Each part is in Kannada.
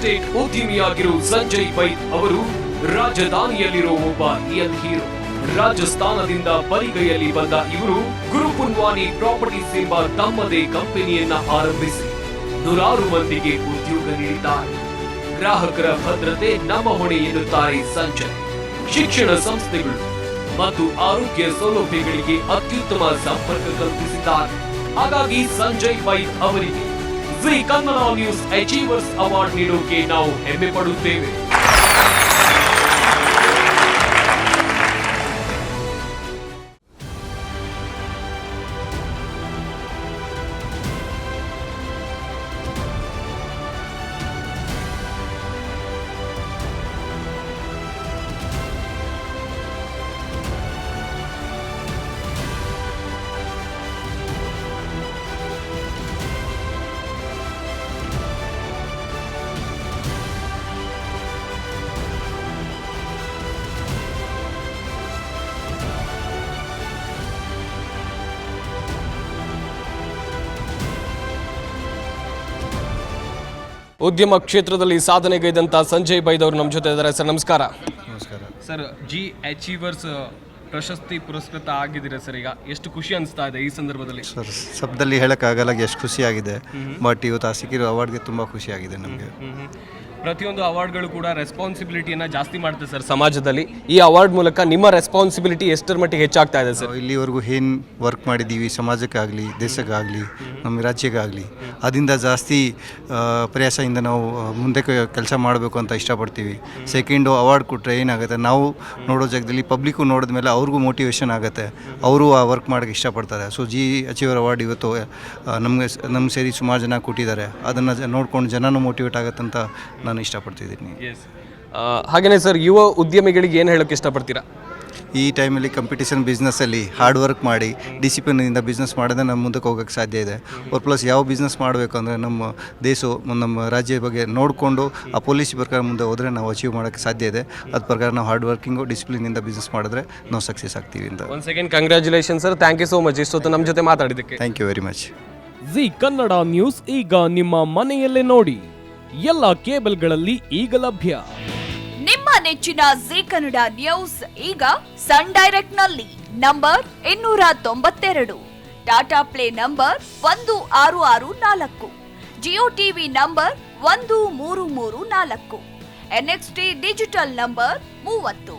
ಎಸ್ಟೇಟ್ ಉದ್ಯಮಿಯಾಗಿರುವ ಸಂಜಯ್ ವೈದ್ ಅವರು ರಾಜಧಾನಿಯಲ್ಲಿರೋ ಒಬ್ಬ ರಿಯಲ್ ಹೀರೋ. ರಾಜಸ್ಥಾನದಿಂದ ಬರಿಗೈಯಲ್ಲಿ ಬಂದ ಇವರು ಗುರುಪುನ್ವಾನಿ ಪ್ರಾಪರ್ಟೀಸ್ ಎಂಬ ತಮ್ಮದೇ ಕಂಪನಿಯನ್ನ ಆರಂಭಿಸಿ ನೂರಾರು ಮಂದಿಗೆ ಉದ್ಯೋಗ ನೀಡಿದ್ದಾರೆ. ಗ್ರಾಹಕರ ಭದ್ರತೆ ನಮ್ಮ ಹೊಣೆ ಎನ್ನುತ್ತಾರೆ ಸಂಜಯ್. ಶಿಕ್ಷಣ ಸಂಸ್ಥೆಗಳು ಮತ್ತು ಆರೋಗ್ಯ ಸೌಲಭ್ಯಗಳಿಗೆ ಅತ್ಯುತ್ತಮ ಸಂಪರ್ಕ ಕಲ್ಪಿಸಿದ್ದಾರೆ. ಹಾಗಾಗಿ ಸಂಜಯ್ ವೈದ್ ಅವರಿಗೆ Zee Kannada news achievers award ನೀಡೋಕೆ ನಾವು ಹೆಮ್ಮೆ ಪಡುತ್ತೇವೆ. ಉದ್ಯಮ ಕ್ಷೇತ್ರದಲ್ಲಿ ಸಾಧನೆಗೈದಂಥ ಸಂಜಯ್ ವೈದ್ ಅವರು ನಮ್ಮ ಜೊತೆ ಇದ್ದಾರೆ. ಸರ್ ನಮಸ್ಕಾರ. ನಮಸ್ಕಾರ ಸರ್. ಜಿ ಅಚೀವರ್ಸ್ ಪ್ರಶಸ್ತಿ ಪುರಸ್ಕೃತ ಆಗಿದ್ದೀರಾ ಸರ್. ಈಗ ಎಷ್ಟು ಖುಷಿ ಅನಿಸ್ತಾ ಇದೆ ಈ ಸಂದರ್ಭದಲ್ಲಿ? ಸರ್ ಶಬ್ದದಲ್ಲಿ ಹೇಳೋಕ್ಕಾಗಲ್ಲ ಎಷ್ಟು ಖುಷಿಯಾಗಿದೆ. ಬಟ್ ಇವತ್ತು ಆ ಸಿಕ್ಕಿರೋ ಅವಾರ್ಡ್ಗೆ ತುಂಬ ಖುಷಿಯಾಗಿದೆ ನಮಗೆ. ಪ್ರತಿಯೊಂದು ಅವಾರ್ಡ್ಗಳು ಕೂಡ ರೆಸ್ಪಾನ್ಸಿಬಿಲಿಟಿಯನ್ನು ಜಾಸ್ತಿ ಮಾಡುತ್ತೆ ಸರ್ ಸಮಾಜದಲ್ಲಿ. ಈ ಅವಾರ್ಡ್ ಮೂಲಕ ನಿಮ್ಮ ರೆಸ್ಪಾನ್ಸಿಬಿಲಿಟಿ ಎಷ್ಟರ ಮಟ್ಟಿಗೆ ಹೆಚ್ಚಾಗ್ತಾ ಇದೆ ಸರ್? ಇಲ್ಲಿವರೆಗೂ ಏನು ವರ್ಕ್ ಮಾಡಿದ್ದೀವಿ ಸಮಾಜಕ್ಕಾಗಲಿ ದೇಶಕ್ಕಾಗಲಿ ನಮ್ಮ ರಾಜ್ಯಕ್ಕಾಗಲಿ ಅದರಿಂದ ಜಾಸ್ತಿ ಪ್ರಯಾಸದಿಂದ ನಾವು ಮುಂದೆ ಕೆಲಸ ಮಾಡಬೇಕು ಅಂತ ಇಷ್ಟಪಡ್ತೀವಿ. ಸೆಕೆಂಡು ಅವಾರ್ಡ್ ಕೊಟ್ಟರೆ ಏನಾಗುತ್ತೆ, ನಾವು ನೋಡೋ ಜಾಗದಲ್ಲಿ ಪಬ್ಲಿಕ್ಕು ನೋಡಿದ ಮೇಲೆ ಅವ್ರಿಗೂ ಮೋಟಿವೇಶನ್ ಆಗುತ್ತೆ, ಅವರು ಆ ವರ್ಕ್ ಮಾಡೋಕ್ಕೆ ಇಷ್ಟಪಡ್ತಾರೆ. ಸೊ ಜಿ ಅಚೀವರ್ ಅವಾರ್ಡ್ ಇವತ್ತು ನಮ್ಮ ಸೇರಿ ಸುಮಾರು ಜನ ಕೊಟ್ಟಿದ್ದಾರೆ. ಅದನ್ನು ನೋಡ್ಕೊಂಡು ಜನನೂ ಮೋಟಿವೇಟ್ ಆಗುತ್ತೆ ಅಂತ ನಾನು ಇಷ್ಟಪಡ್ತಿದ್ದೀನಿ. ಹಾಗೆಯೇ ಸರ್, ಯುವ ಉದ್ಯಮಿಗಳಿಗೆ ಏನು ಹೇಳೋಕ್ಕೆ ಇಷ್ಟಪಡ್ತೀರಾ? ಈ ಟೈಮಲ್ಲಿ ಕಾಂಪಿಟೇಷನ್ ಬಿಸ್ನೆಸ್ಸಲ್ಲಿ ಹಾರ್ಡ್ ವರ್ಕ್ ಮಾಡಿ ಡಿಸಿಪ್ಲಿನಿಂದ ಬಿಸ್ನೆಸ್ ಮಾಡಿದ್ರೆ ನಮ್ಮ ಮುಂದಕ್ಕೆ ಹೋಗೋಕ್ಕೆ ಸಾಧ್ಯ ಇದೆ. ಪ್ಲಸ್ ಯಾವ ಬಿಸ್ನೆಸ್ ಮಾಡಬೇಕು ಅಂದರೆ ನಮ್ಮ ದೇಶ ನಮ್ಮ ರಾಜ್ಯದ ಬಗ್ಗೆ ನೋಡಿಕೊಂಡು ಆ ಪಾಲಿಸಿ ಪ್ರಕಾರ ಮುಂದೆ ಹೋದರೆ ನಾವು ಅಚೀವ್ ಮಾಡೋಕ್ಕೆ ಸಾಧ್ಯ ಇದೆ. ಅದ ಪ್ರಕಾರ ನಾವು ಹಾರ್ಡ್ ವರ್ಕಿಂಗು ಡಿಸಿಪ್ಲಿನಿಂದ ಬಿಸ್ನೆಸ್ ಮಾಡಿದ್ರೆ ನಾವು ಸಕ್ಸಸ್ ಆಗ್ತೀವಿ ಅಂತ. One second congratulation sir. Thank you so much ಇಷ್ಟೊತ್ತು ನಮ್ಮ ಜೊತೆ ಮಾತಾಡಿದ್ದಕ್ಕೆ. Thank you very much. Zee Kannada news ಈಗ ನಿಮ್ಮ ಮನೆಯಲ್ಲೇ ನೋಡಿ. ಎಲ್ಲ ಕೇಬಲ್ಗಳಲ್ಲಿ ಈಗ ಲಭ್ಯ. ನಿಮ್ಮ ನೆಚ್ಚಿನ ಜಿ ಕನ್ನಡ ನ್ಯೂಸ್ ಈಗ ಸನ್ ಡೈರೆಕ್ಟ್ ನಲ್ಲಿ number 292, Tata Play number 1664, Jio TV number 1334, NXT digital number 30,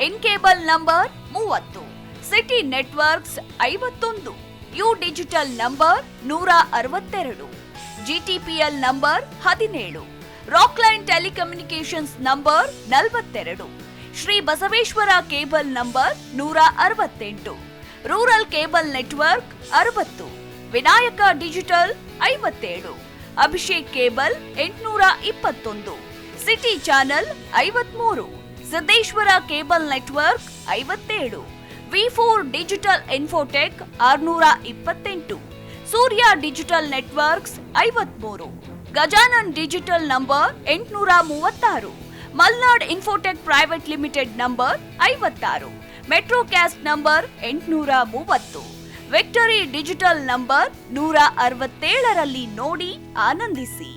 in cable number 30, city networks 51, U digital number 162, GTPL number 17, Rockline telecommunications number 42, Shri Basaveshwara cable number 168, rural cable network 60, Vinayaka digital 57, Abhishek cable 821, city channel 53, Siddeshwara cable network 57, ವಿ4 digital infotech 628, Surya digital networks 53, Gajanan digital number 836, Malnad infotech private limited number 56, metrocast number 830, victory digital number 167ರಲ್ಲಿ ನೋಡಿ ಆನಂದಿಸಿ.